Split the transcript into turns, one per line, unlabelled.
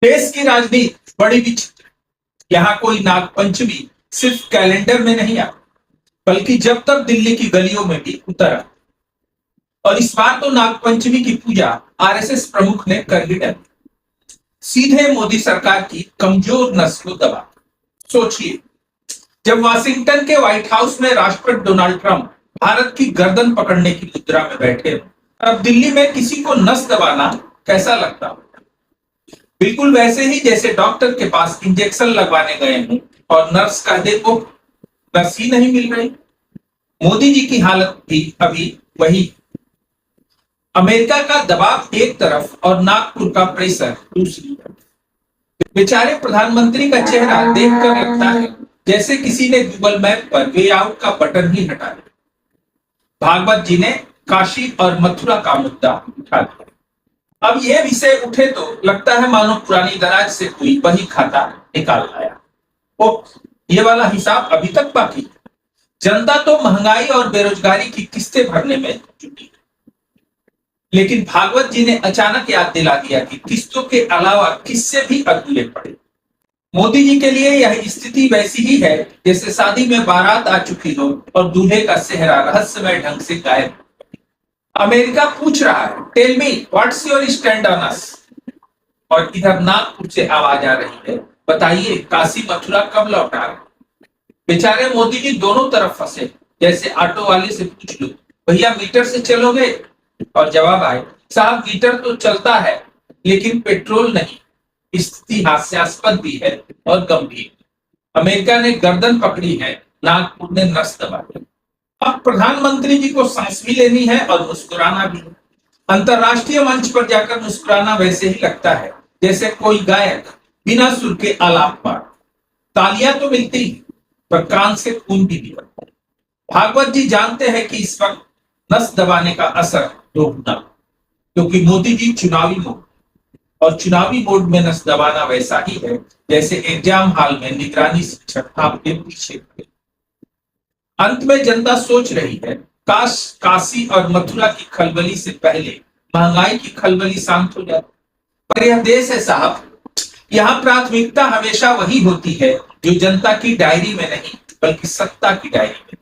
देश की राजनीति बड़ी विचित्र। यहाँ कोई नागपंचमी सिर्फ कैलेंडर में नहीं आ, बल्कि जब तक दिल्ली की गलियों में भी उतरा। और इस बार तो नागपंचमी की पूजा आरएसएस प्रमुख ने कर ही डाली, सीधे मोदी सरकार की कमजोर नस को दबा। सोचिए, जब वाशिंगटन के व्हाइट हाउस में राष्ट्रपति डोनाल्ड ट्रंप भारत की गर्दन पकड़ने की मुद्रा में बैठे, अब दिल्ली में किसी को नस दबाना कैसा लगता हो? बिल्कुल वैसे ही जैसे डॉक्टर के पास इंजेक्शन लगवाने गए हूं और नर्स कह दे को नर्स ही नहीं मिल रही। मोदी जी की हालत भी अभी वही। अमेरिका का दबाव एक तरफ और नागपुर का प्रेशर दूसरी तरफ। बेचारे प्रधानमंत्री का चेहरा देखकर लगता है जैसे किसी ने गूगल मैप पर वे आउट का बटन ही हटा दिया। भागवत जी ने काशी और मथुरा का मुद्दा उठा दिया। अब यह विषय उठे तो लगता है मानो पुरानी दराज से कोई वही खाता निकाल लाया। ओ, ये वाला हिसाब अभी तक बाकी है। जनता तो महंगाई और बेरोजगारी की किस्तें भरने में जुटी है, लेकिन भागवत जी ने अचानक याद दिला दिया कि किस्तों के अलावा किस्से भी अधूरे पड़े। मोदी जी के लिए यह स्थिति वैसी ही है जैसे शादी में बारात आ चुकी हो और दूल्हे का सेहरा रहस्यमय ढंग से गायब। अमेरिका पूछ रहा है, tell me what's your stand on us, और इधर नागपुर से आवाज आ रही है, बताइए काशी मथुरा कब लौटा रहे। बेचारे मोदी जी दोनों तरफ फंसे, जैसे ऑटो वाले से पूछ लो भैया मीटर से चलोगे, और जवाब आए साहब मीटर तो चलता है लेकिन पेट्रोल नहीं। स्थिति हास्यास्पद भी है और गंभीर। अमेरिका ने गर्दन पकड़ी है, नागपुर ने नस दबा दी। अब प्रधानमंत्री जी को सांस भी लेनी है और मुस्कुराना भी। अंतरराष्ट्रीय मंच पर जाकर मुस्कुराना वैसे ही लगता है जैसे कोई गायक बिना सुर के आलाप पर। तालियां तो मिलती हैं, पर कान से खून भी निकलता है। भागवत जी जानते हैं कि इस वक्त नस दबाने का असर रोकना, क्योंकि मोदी जी चुनावी मोड, और चुनावी मोड में नस दबाना वैसा ही है जैसे एग्जाम हॉल में निगरानी शिक्षक आपके पीछे खड़े। अंत में जनता सोच रही है, काश काशी और मथुरा की खलबली से पहले महंगाई की खलबली शांत हो जाती। पर यह देश है साहब, यहाँ प्राथमिकता हमेशा वही होती है जो जनता की डायरी में नहीं बल्कि सत्ता की डायरी में।